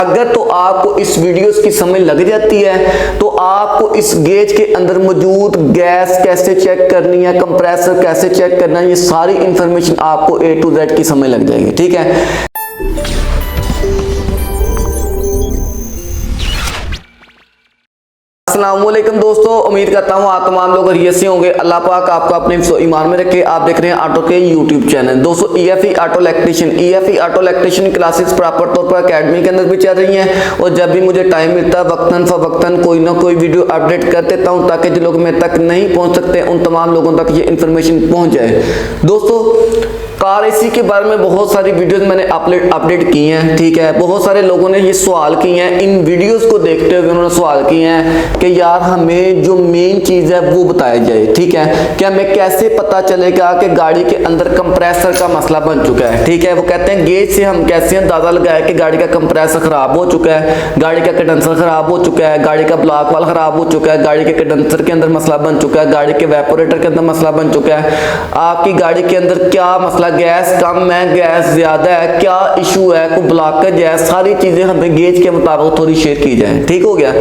अगर तो आपको इस वीडियोस की समझ लग जाती है तो आपको इस गेज के अंदर मौजूद गैस कैसे चेक करनी है, कंप्रेसर कैसे चेक करना है, ये सारी इंफॉर्मेशन आपको A to Z की समझ लग जाएगी। ठीक है। अस्सलामुअलैकुम दोस्तों, उम्मीद करता हूँ आप तमाम लोग खैरियत से होंगे। अल्लाह पाक आपको अपने ईमान में रखे। आप देख रहे हैं ऑटो के यूट्यूब चैनल। दोस्तों EFE auto electrician classes proper तौर पर एकेडमी के अंदर भी चल रही हैं और जब भी मुझे टाइम मिलता है वक्तन फवक्तन कोई ना कोई वीडियो अपडेट कर देता हूँ ताकि जो लोग मेरे तक नहीं पहुँच सकते उन तमाम लोगों तक ये इन्फॉर्मेशन पहुँच जाए। दोस्तों कार एसी के बारे में बहुत सारी वीडियोस मैंने अपडेट की हैं। ठीक है, बहुत सारे लोगों ने ये सवाल किए हैं, इन वीडियोस को देखते हुए उन्होंने सवाल किए हैं कि यार हमें जो मेन चीज़ है वो बताया जाए। ठीक है, कि हमें कैसे पता चलेगा कि गाड़ी के अंदर कंप्रेसर का मसला बन चुका है। ठीक है, वो कहते हैं गेज से हम कैसे अंदाज़ा लगाए कि गाड़ी का कंप्रेसर ख़राब हो चुका है, गाड़ी का कंडेंसर ख़राब हो चुका है, गाड़ी का ब्लॉक वाल ख़राब हो चुका है, गाड़ी के कंडेंसर के अंदर मसला बन चुका है, गाड़ी के वेपोरेटर के अंदर मसला बन चुका है, आपकी गाड़ी के अंदर क्या मसला, गैस कम है, गैस ज्यादा है, क्या इशू है, कोई ब्लॉकेज है, सारी चीजें हमें गेज के मुताबिक थोड़ी शेयर की जाए। ठीक हो गया।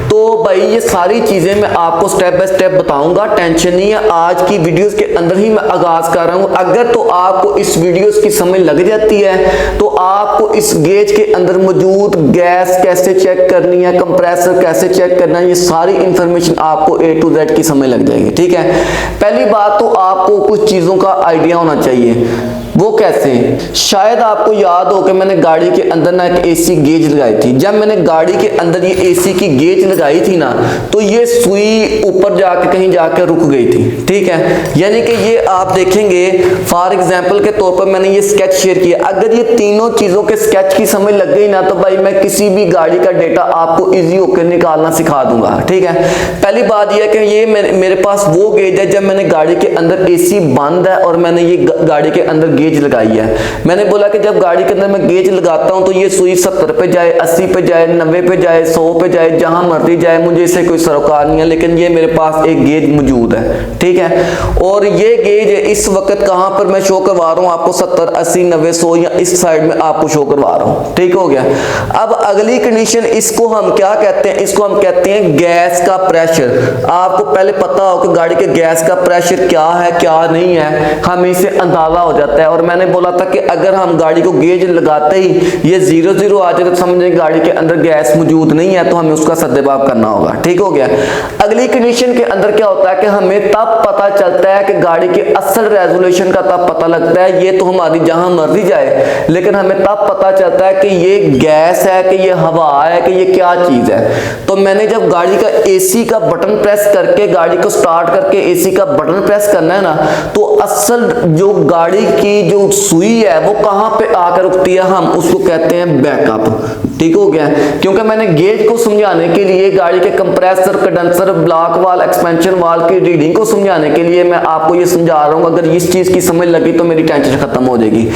तो भाई ये सारी चीजें मैं आपको स्टेप बाय स्टेप बताऊंगा, टेंशन नहीं है। आज की वीडियोस के अंदर ही मैं आगाज कर रहा हूं। अगर तो आपको इस वीडियोस की समझ लग जाती है तो आपको इस गेज के अंदर मौजूद गैस कैसे चेक करनी है, कंप्रेसर कैसे चेक करना है, ये सारी इंफॉर्मेशन आपको A to Z की समझ लग जाएगी। ठीक है, पहली बात तो आपको कुछ चीजों का आइडिया होना चाहिए। वो कैसे? शायद आपको याद हो कि मैंने गाड़ी के अंदर ना एक AC गेज लगाई थी। जब मैंने गाड़ी के अंदर ये AC की गेज लगाई थी ना तो ये सुई ऊपर जाके कहीं जाके रुक गई थी। ठीक है, यानी कि ये आप देखेंगे फॉर एग्जांपल के तौर पर मैंने ये स्केच शेयर किया। अगर ये तीनों चीजों के स्केच की समझ लग गई ना तो भाई मैं किसी भी गाड़ी का डेटा आपको इजी होकर निकालना सिखा दूंगा। ठीक है, पहली बात यह है कि ये मेरे पास वो गेज है जब मैंने गाड़ी के अंदर AC बंद है और मैंने ये गाड़ी के अंदर गेज लगाई है। मैंने बोला कि जब गाड़ी के अंदर मैं गेज लगाता हूं तो ये सुई 70 पे जाए, 80 पे जाए, 90 पे जाए, 100 पे जाए, जहां मर्जी जाए, मुझे इससे कोई सरोकार नहीं है, लेकिन ये मेरे पास एक गेज मौजूद है। ठीक है, और ये गेज इस वक्त कहां पर मैं शो करवा रहा हूं आपको, 70, 80, 90, 100 या इस साइड में आपको शो करवा रहा हूं। ठीक हो गया। अब अगली कंडीशन, इसको हम क्या कहते हैं? इसको हम कहते हैं गैस का प्रेशर। आपको पहले पता हो कि गाड़ी के गैस का प्रेशर क्या है क्या नहीं है, हमें इससे अंदाजा हो जाता है। और मैंने बोला था कि अगर हम गाड़ी को गेज लगाते ही ये 0-0 आ जाए तो समझें गाड़ी के अंदर गैस मौजूद नहीं है, तो हमें उसका सद्देबाब करना होगा। ठीक हो गया। अगली कंडीशन के अंदर क्या होता है कि हमें तब पता चलता है कि गाड़ी के असल रेजोल्यूशन का तब पता लगता है, ये तो हमारी जहां मर्जी जाए, लेकिन हमें तब पता चलता है कि ये गैस है कि ये हवा है कि ये क्या चीज है। तो मैंने जब गाड़ी का AC का बटन प्रेस करके गाड़ी को स्टार्ट करके AC का बटन प्रेस करना है ना तो असल जो गाड़ी की जो सुई है वो कहां पे आकर रुकती है, हम उसको कहते हैं बैकअप। ठीक हो गया। क्योंकि मैंने गेज को समझाने के लिए गाड़ी के कंप्रेसर, कंडेंसर, ब्लॉक वाल, एक्सपेंशन वाल की रीडिंग को समझाने के लिए मैं आपको ये समझा रहा हूं। अगर इस चीज की समझ लगी तो मेरी टेंशन खत्म हो जाएगी।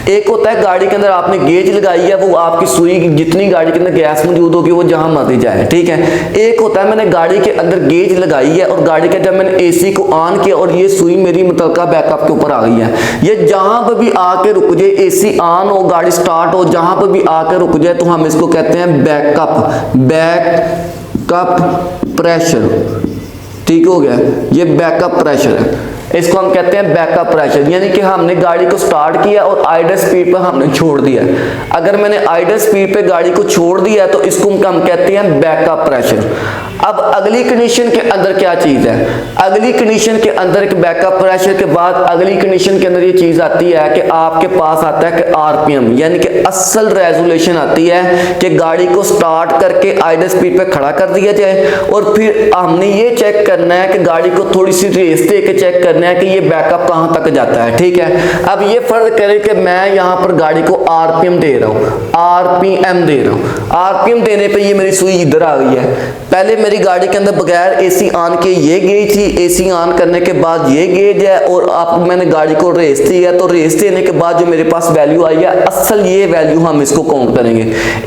एक होता है गाड़ी के अंदर आपने गेज लगाई है, वो आपकी सुई जितनी गाड़ी के अंदर गैस मौजूद होगी वो जहां मर्जी जाए। ठीक है, एक होता है मैंने गाड़ी के अंदर गेज लगाई है और गाड़ी के जब मैंने AC को ऑन किया और ये सुई मेरी मुतलका बैकअप के ऊपर आ गई है, ये जहां पर भी आके रुक जाए, AC ऑन हो, गाड़ी स्टार्ट हो, जहां पर भी आके रुक जाए तो हम इसको कहते हैं बैकअप प्रेशर। ठीक हो गया, ये बैकअप प्रेशर है, इसको हम कहते हैं बैकअप प्रेशर। यानी कि हमने गाड़ी को स्टार्ट किया और आइडल स्पीड पर हमने छोड़ दिया। अगर मैंने आइडल स्पीड पे गाड़ी को छोड़ दिया तो इसको हम कहते हैं बैकअप प्रेशर। अब अगली कंडीशन के अंदर क्या चीज है? अगली कंडीशन के अंदर एक बैकअप प्रेशर के बाद अगली कंडीशन के अंदर ये चीज आती है कि आपके पास आता है कि RPM, यानी कि असल रेजोल्यूशन आती है कि गाड़ी को स्टार्ट करके आइडल स्पीड पे खड़ा कर दिया जाए और फिर हमने ये चेक करना है कि गाड़ी को थोड़ी सी रेस दे के चेक करना है कि ये बैकअप कहां तक जाता है। ठीक है, अब ये फर्ज करें कि मैं यहां पर गाड़ी को RPM दे रहा हूं, RPM दे रहा हूं। RPM देने पे ये मेरी सुई इधर आ गई है। पहले मेरी गाड़ी के अंदर बगैर AC ऑन के ये गेज थी, AC ऑन करने के बाद ये गेज है और आप मैंने गाड़ी को रेस दी है, तो रेस देने के बाद जो मेरे पास वैल्यू आई है असल ये वैल्यू हम इसको काउंट करेंगे।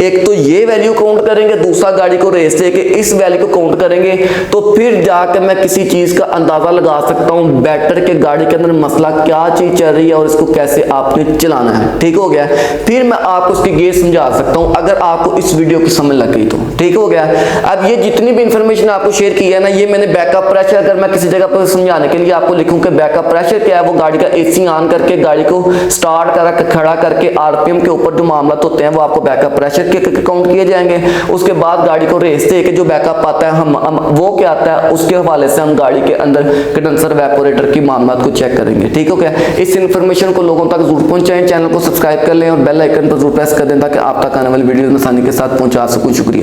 एक तो ये वैल्यू काउंट करेंगे, दूसरा गाड़ी को रेस दे के इस वैल्यू को काउंट करेंगे, तो फिर जाकर मैं किसी चीज का अंदाजा लगा सकता हूँ ट्रैक्टर के गाड़ी के अंदर मसला क्या चीज चल रही है और इसको कैसे आपने चलाना है। ठीक हो गया, फिर मैं आपको उसकी गेज समझा सकता हूं अगर आपको इस वीडियो की समझ लग गई तो। ठीक हो गया, अब ये जितनी भी इंफॉर्मेशन आपको शेयर की है ना, ये मैंने बैकअप प्रेशर, अगर मैं किसी जगह पर समझाने के लिए आपको लिखूं कि बैकअप प्रेशर क्या है, वो गाड़ी का एसी ऑन करके गाड़ी को स्टार्ट कर खड़ा करके आरपीएम के ऊपर जो मामला होते हैं वो आपको बैकअप प्रेशर के काउंट किए जाएंगे। उसके बाद गाड़ी को रेस दे के जो बैकअप आता है हम वो क्या आता है उसके हवाले से हम गाड़ी के अंदर कंडेंसर वेपोरेटर की मामला को चेक करेंगे। ठीक हो गया, इस इंफॉर्मेशन को लोगों तक जरूर पहुंचाएं, चैनल को सब्सक्राइब कर लें और बेल आइकन पर जरूर प्रेस कर दें ताकि आप तक आने वाली वीडियो में आसानी के साथ पहुंचा सकूं। शुक्रिया।